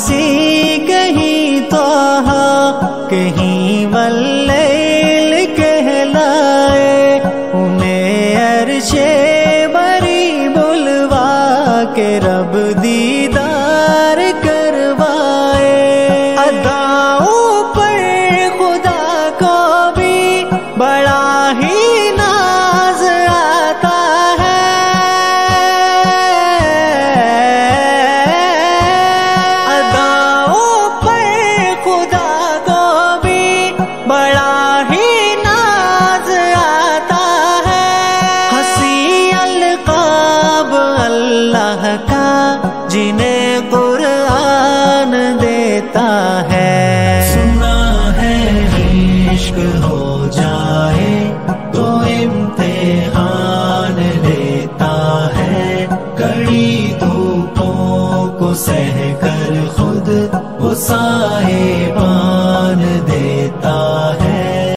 یاسین کہیں طٰہٰ کہیں واللیل کہلائے، انہیں عرش بری بلوا کے رب دیدار کروائے۔ اداؤں پر خدا کو بھی بڑا ہی ناز آتا ہے، اداؤں پر خدا کو بھی بڑا ہی ناز آتا ہے۔ ہنسی القاب اللہ کا جنہیں قرآن دیتا ہے، سنا ہے عشق ہو جائے تو امتحان لیتا ہے، کڑی دھوپوں کو سہ کر خود وہ سائے